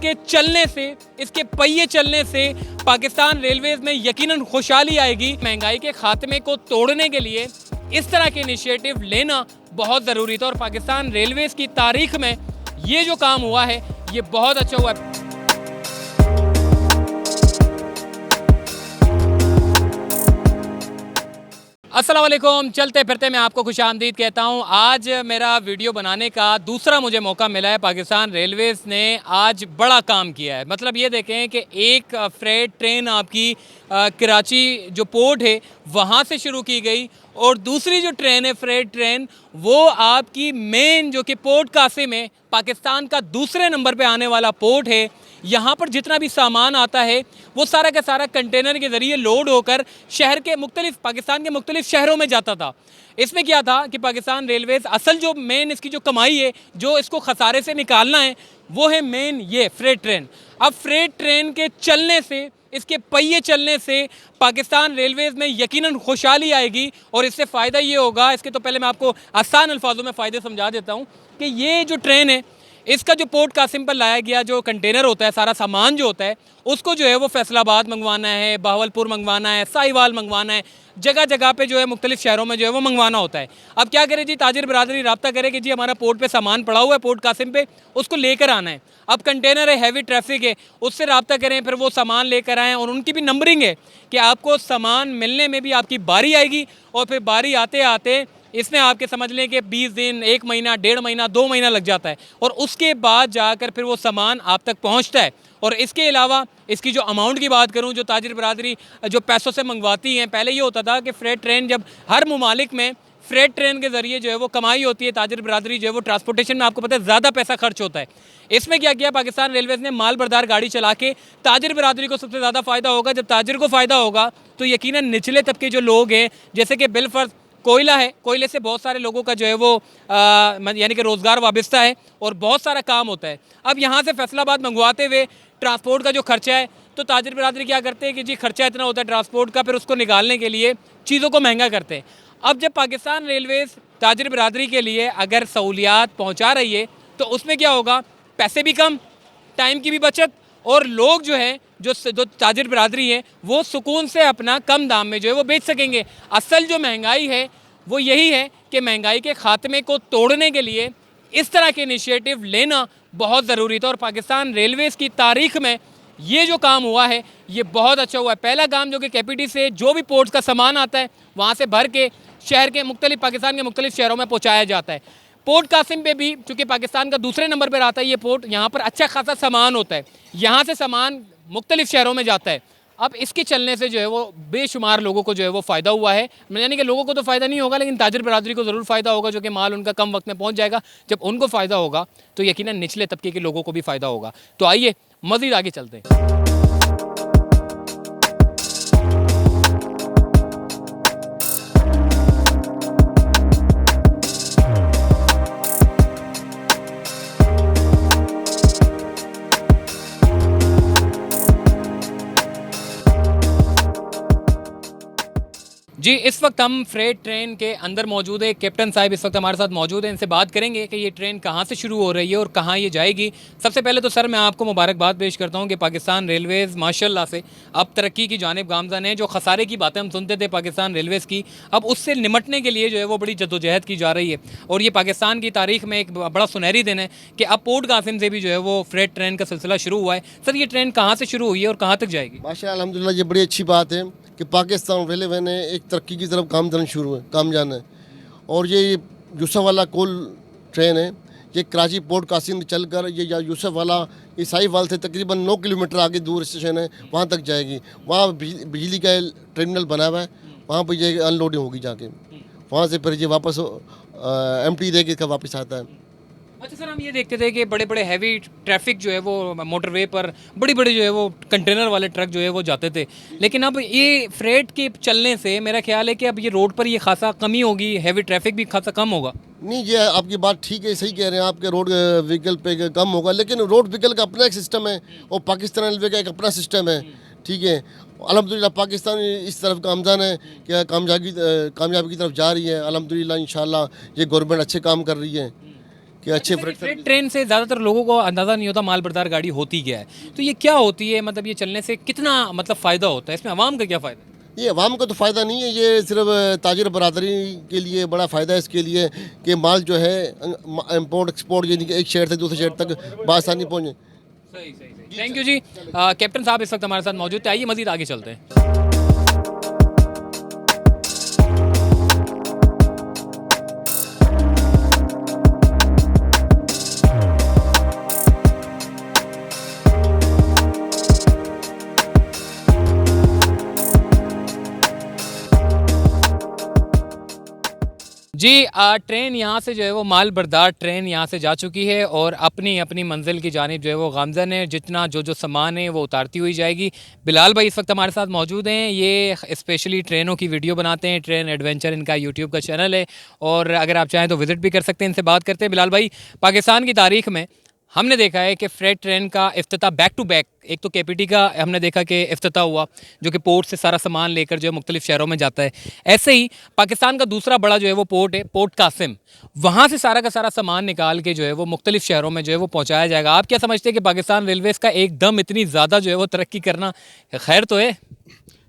के चलने से, इसके पहिए चलने से पाकिस्तान रेलवेज में यकीनन खुशहाली आएगी। महंगाई के खात्मे को तोड़ने के लिए इस तरह के इनिशिएटिव लेना बहुत ज़रूरी था और पाकिस्तान रेलवेज की तारीख में ये जो काम हुआ है ये बहुत अच्छा हुआ है। अस्सलाम वालेकुम, चलते फिरते मैं आपको खुशामदीद कहता हूँ। आज मेरा वीडियो बनाने का दूसरा मुझे मौका मिला है। पाकिस्तान रेलवेज़ ने आज बड़ा काम किया है। मतलब ये देखें कि एक फ्रेट ट्रेन आपकी कराची जो पोर्ट है वहाँ से शुरू की गई और दूसरी जो ट्रेन है फ्रेट ट्रेन वो आपकी मेन जो कि पोर्ट कासिम है, पाकिस्तान का दूसरे नंबर पे आने वाला पोर्ट है। यहाँ पर जितना भी सामान आता है वो सारा का सारा कंटेनर के ज़रिए लोड होकर शहर के पाकिस्तान के मुख्तलिफ शहरों में जाता था। इसमें क्या था कि पाकिस्तान रेलवेज़ असल जो मेन इसकी जो कमाई है, जो इसको खसारे से निकालना है, वो है मेन ये फ्रेट ट्रेन। अब फ्रेट ट्रेन के चलने से, इसके पहिए चलने से पाकिस्तान रेलवेज़ में यकीनन खुशहाली आएगी और इससे फ़ायदा ये होगा। इसके तो पहले मैं आपको आसान अल्फाजों में फ़ायदे समझा देता हूँ कि ये जो ट्रेन है इसका जो पोर्ट कासिम पर लाया गया जो कंटेनर होता है, सारा सामान जो होता है उसको जो है वो फैसलाबाद मंगवाना है, बहावलपुर मंगवाना है, साहिवाल मंगवाना है, जगह जगह पे जो है मुख्तलिफ शहरों में जो है वो मंगवाना होता है। अब क्या करें जी, ताजिर बरादरी रब्ता करे कि जी हमारा पोर्ट पे सामान पड़ा हुआ है पोर्ट कासिम पे, उसको लेकर आना है। अब कंटेनर है, हैवी ट्रैफिक है, उससे रब्ता करें, फिर वो सामान लेकर आएँ और उनकी भी नंबरिंग है कि आपको सामान मिलने में भी आपकी बारी आएगी और फिर बारी आते आते इसमें आपके समझ लें कि 20 दिन, 1 महीना, 1.5 महीना, 2 महीना लग जाता है और उसके बाद जाकर फिर वो सामान आप तक पहुंचता है। और इसके अलावा इसकी जो अमाउंट की बात करूं, जो ताजिर बरादरी जो पैसों से मंगवाती हैं, पहले ये होता था कि फ्रेट ट्रेन जब हर ममालिक में फ्रेट ट्रेन के ज़रिए जो है वो कमाई होती है, ताजिर बरादरी जो है वो ट्रांसपोर्टेशन में आपको पता है ज़्यादा पैसा खर्च होता है। इसमें क्या किया पाकिस्तान रेलवेज़ ने, माल बरदार गाड़ी चला के ताजिर बरादरी को सबसे ज़्यादा फ़ायदा होगा। जब ताजिर को फ़ायदा होगा तो यकीनन निचले तबके जो लोग हैं, जैसे कि बिलफर्ज कोयला है, कोयले से बहुत सारे लोगों का जो है वो यानी कि रोज़गार वाबस्ता है और बहुत सारा काम होता है। अब यहाँ से फैसलाबाद मंगवाते हुए ट्रांसपोर्ट का जो खर्चा है, तो ताजिर बरादरी क्या करते हैं कि जी खर्चा इतना होता है ट्रांसपोर्ट का, फिर उसको निकालने के लिए चीज़ों को महंगा करते हैं। अब जब पाकिस्तान रेलवेज़ ताजिर बरादरी के लिए अगर सहूलियात पहुँचा रही है तो उसमें क्या होगा, पैसे भी कम, टाइम की भी बचत और लोग जो हैं जो ताजिर बरादरी है वो सुकून से अपना कम दाम में जो है वो बेच सकेंगे। असल जो महंगाई है वो यही है कि महंगाई के खात्मे को तोड़ने के लिए इस तरह के इनिशिएटिव लेना बहुत ज़रूरी था और पाकिस्तान रेलवेज़ की तारीख में ये जो काम हुआ है ये बहुत अच्छा हुआ है। पहला काम जो कि केपीटी से जो भी पोर्ट्स का सामान आता है वहाँ से भर के शहर के पाकिस्तान के मुख्तलिफ शहरों में पहुँचाया जाता है। पोर्ट कासिम पे भी, चूँकि पाकिस्तान का दूसरे नंबर पर आता है ये पोर्ट, यहाँ पर अच्छा खासा सामान होता है, यहाँ से सामान मुख्तलिफ शहरों में जाता है। अब इसके चलने से जो है वो बेशुमार लोगों को जो है वो फ़ायदा हुआ है। यानी कि लोगों को तो फ़ायदा नहीं होगा लेकिन ताजिर बरादरी को ज़रूर फ़ायदा होगा, जो कि माल उनका कम वक्त में पहुँच जाएगा। जब उनको फ़ायदा होगा तो यकीनन निचले तबके के लोगों को भी फ़ायदा होगा। तो आइए मज़ीद आगे चलते हैं। जी, इस वक्त हम फ्रेट ट्रेन के अंदर मौजूद है। कैप्टन साहब इस वक्त हमारे साथ मौजूद हैं, इनसे बात करेंगे कि ये ट्रेन कहाँ से शुरू हो रही है और कहाँ ये जाएगी। सबसे पहले तो सर मैं आपको मुबारकबाद पेश करता हूँ कि पाकिस्तान रेलवेज़ माशाल्लाह से अब तरक्की की जानिब गामज़न है। जो खसारे की बातें हम सुनते थे पाकिस्तान रेलवेज़ की, अब उससे निमटने के लिए जो है वो बड़ी जद्दोजहद की जा रही है और ये पाकिस्तान की तारीख में एक बड़ा सुनहरी दिन है कि अब पोर्ट कासिम से भी जो है वो फ्रेट ट्रेन का सिलसिला शुरू हुआ है। सर ये ट्रेन कहाँ से शुरू हुई है और कहाँ तक जाएगी? माशाअल्लाह अल्हम्दुलिल्लाह, ये बड़ी अच्छी बात है कि पाकिस्तान रेलवे ने एक तरक्की की तरफ काम जाना है। और ये यूसुफ वाला कोल ट्रेन है, ये कराची पोर्ट कासिम चलकर ये यूसुफ वाला साहिवाल से तकरीबन 9 किलोमीटर आगे दूर स्टेशन है, वहाँ तक जाएगी। वहाँ बिजली का टर्मिनल बना हुआ है, वहाँ पर ये अनलोडिंग होगी जाके, वहाँ से फिर ये वापस एम्प्टी दे के वापस आता है। अच्छा सर, हम ये देखते थे कि बड़े बड़े हैवी ट्रैफिक जो है वो मोटरवे पर बड़ी बड़ी जो है वो कंटेनर वाले ट्रक जो है वो जाते थे, लेकिन अब ये फ्रेट के चलने से मेरा ख्याल है कि अब ये रोड पर ये खासा कमी होगी, हैवी ट्रैफिक भी खासा कम होगा। नहीं, ये आपकी बात ठीक है, सही कह रहे हैं, आपके रोड व्हीकल पे कम होगा, लेकिन रोड व्हीकल का अपना एक सिस्टम है और पाकिस्तान रेलवे का एक अपना सिस्टम है। ठीक है, अल्हम्दुलिल्लाह पाकिस्तान इस तरफ गामज़न है कि कामयाबी की तरफ जा रही है। अल्हम्दुलिल्लाह इंशाल्लाह ये गवर्नमेंट अच्छे काम कर रही है कि अच्छे फ्रेट फ्रेट ट्रेन से ज़्यादातर लोगों को अंदाज़ा नहीं होता माल बरदार गाड़ी होती क्या है, तो ये क्या होती है, मतलब ये चलने से कितना मतलब फ़ायदा होता है, इसमें आवाम का क्या फ़ायदा है? ये अवाम को तो फ़ायदा नहीं है, ये सिर्फ ताजिर बरादरी के लिए बड़ा फ़ायदा है इसके लिए कि माल जो है इम्पोर्ट एक्सपोर्ट यानी कि एक शहर से दूसरे शहर तक बआसानी पहुँचे। सही सही सही, थैंक यू जी। कैप्टन साहब इस वक्त हमारे साथ मौजूद थे, आइए मज़ीद आगे चलते हैं। जी ट्रेन यहाँ से जो है वो माल बरदार ट्रेन यहाँ से जा चुकी है और अपनी अपनी मंजिल की जानिब जो है वो गामज़न है, जितना जो सामान है वो उतारती हुई जाएगी। बिलाल भाई इस वक्त हमारे साथ मौजूद हैं, ये स्पेशली ट्रेनों की वीडियो बनाते हैं, ट्रेन एडवेंचर इनका यूट्यूब का चैनल है, और अगर आप चाहें तो विज़िट भी कर सकते हैं। इनसे बात करते हैं। बिलाल भाई, पाकिस्तान की तारीख़ में हमने देखा है कि फ्रेट ट्रेन का इफ्तिताह बैक टू बैक, एक तो केपीटी का हमने देखा कि इफ्तिताह हुआ जो कि पोर्ट से सारा सामान लेकर जो है मुख्तलिफ शहरों में जाता है। ऐसे ही पाकिस्तान का दूसरा बड़ा जो है वो पोर्ट है, पोर्ट कासिम, वहाँ से सारा का सारा सामान निकाल के जो है वो मुख्तलिफ शहरों में जो है वो पहुँचाया जाएगा। आप क्या समझते हैं कि पाकिस्तान रेलवेज़ का एकदम इतनी ज़्यादा जो है वो तरक्की करना खैर तो है?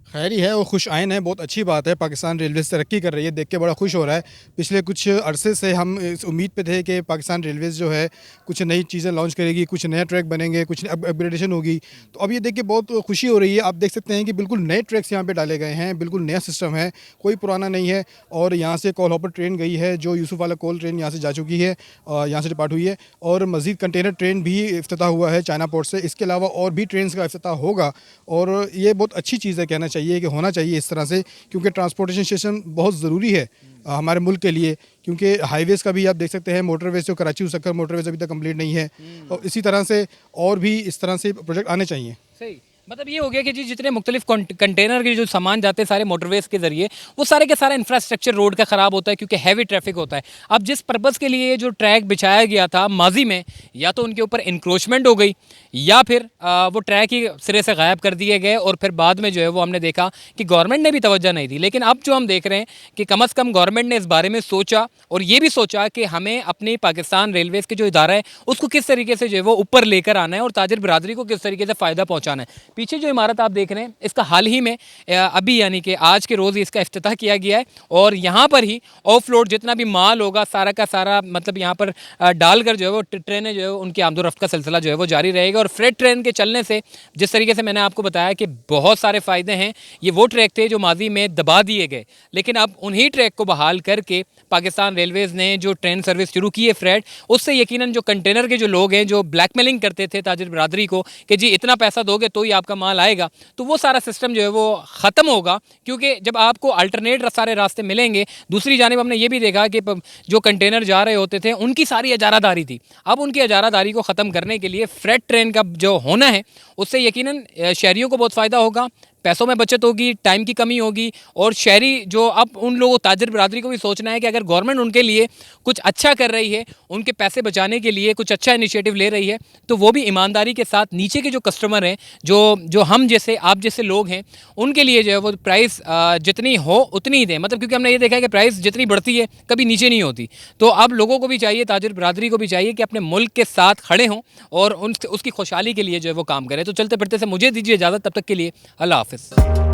खैर ही है और खुश आइन है, बहुत अच्छी बात है। पाकिस्तान रेलवे तरक्की कर रही है, देख के बड़ा खुश हो रहा है। पिछले कुछ अरसे से हम इस उम्मीद पे थे कि पाकिस्तान रेलवेज़ जो है कुछ नई चीज़ें लॉन्च करेगी, कुछ नए ट्रैक बनेंगे, कुछ अपग्रेडेशन होगी। तो अब ये देख के बहुत खुशी हो रही है। आप देख सकते हैं कि बिल्कुल नए ट्रैक्स यहाँ पे डाले गए हैं, बिल्कुल नया सिस्टम है, कोई पुराना नहीं है। और यहाँ से कोल हॉपर ट्रेन गई है, जो यूसुफ वाला कोल ट्रेन यहाँ से जा चुकी है, यहाँ से डिपार्ट हुई है। और मज़ीद कंटेनर ट्रेन भी इफ्तिताह हुआ है चाइना पोर्ट से। इसके अलावा और भी ट्रेन का इफ्तिताह होगा, और ये बहुत अच्छी चीज़ है, कहना चाहिए कि होना चाहिए इस तरह से, क्योंकि ट्रांसपोर्टेशन सिस्टम बहुत ज़रूरी है हमारे मुल्क के लिए। क्योंकि हाईवेज़ का भी आप देख सकते हैं, मोटरवेज जो कराची सक्कर मोटरवेज अभी तक कंप्लीट नहीं है, और इसी तरह से और भी इस तरह से प्रोजेक्ट आने चाहिए। सही, मतलब ये हो गया कि जी जितने मुख्तलिफ कंटेनर के जो सामान जाते हैं सारे मोटरवेज के ज़रिए, वो सारे के सारा इंफ्रास्ट्रक्चर रोड का ख़राब होता है क्योंकि हैवी ट्रैफिक होता है। अब जिस पर्पज़ के लिए जो ट्रैक बिछाया गया था माजी में, या तो उनके ऊपर इंक्रोचमेंट हो गई, या फिर वो ट्रैक ही सिरे से गायब कर दिए गए, और फिर बाद में जो है वो हमने देखा कि गवर्नमेंट ने भी तवज्जो नहीं दी। लेकिन अब जो हम देख रहे हैं कि कम अज़ कम गवर्नमेंट ने इस बारे में सोचा, और ये भी सोचा कि हमें अपनी पाकिस्तान रेलवेज़ के जो इदारा है उसको किस तरीके से जो है वो ऊपर लेकर आना है, और ताजिर बिरादरी को किस तरीके से फ़ायदा पहुँचाना है। पीछे जो इमारत आप देख रहे हैं, इसका हाल ही में अभी यानी कि आज के रोज़ ही इसका इफ्तिताह किया गया है, और यहाँ पर ही ऑफ लोड जितना भी माल होगा सारा का सारा मतलब यहाँ पर डालकर जो है वो ट्रेनें जो है उनकी आमदोरफ्त का सिलसिला जो है वो जारी रहेगा। और फ्रेट ट्रेन के चलने से जिस तरीके से मैंने आपको बताया कि बहुत सारे फ़ायदे हैं। ये वो ट्रैक थे जो माजी में दबा दिए गए, लेकिन अब उन्हीं ट्रैक को बहाल करके पाकिस्तान रेलवेज़ ने जो ट्रेन सर्विस शुरू की है फ्रेट, उससे यकीनन जो कंटेनर के जो लोग हैं जो ब्लैकमेलिंग करते थे ताजिर बिरादरी को कि जी इतना पैसा दोगे तो ही आपका माल आएगा, तो वो सारा सिस्टम जो है वो ख़त्म होगा। क्योंकि जब आपको अल्टरनेट सारे रास्ते मिलेंगे, दूसरी जानिब हमने ये भी देखा कि जो कंटेनर जा रहे होते थे उनकी सारी इजारादारी थी। अब उनकी इजारादारी को ख़त्म करने के लिए फ्रेट ट्रेन का जो होना है उससे यकीनन शहरियों को बहुत फ़ायदा होगा, पैसों में बचत होगी, टाइम की कमी होगी, और शहरी जो अब उन लोगों ताजिर बिरादरी को भी सोचना है कि अगर गवर्नमेंट उनके लिए कुछ अच्छा कर रही है, उनके पैसे बचाने के लिए कुछ अच्छा इनिशिएटिव ले रही है, तो वो भी ईमानदारी के साथ नीचे के जो कस्टमर हैं, जो हम जैसे आप जैसे लोग हैं, उनके लिए जो है वो प्राइस जितनी हो उतनी ही दें। मतलब क्योंकि हमने ये देखा है कि प्राइस जितनी बढ़ती है कभी नीचे नहीं होती। तो अब लोगों को भी चाहिए, ताजिर बिरादरी को भी चाहिए कि अपने मुल्क के साथ खड़े हों और उसकी खुशहाली के लिए जो है वो काम करें। तो चलते फिरते से मुझे दीजिए इजाज़त, तब तक के लिए अल्लाह हाफ़िज़।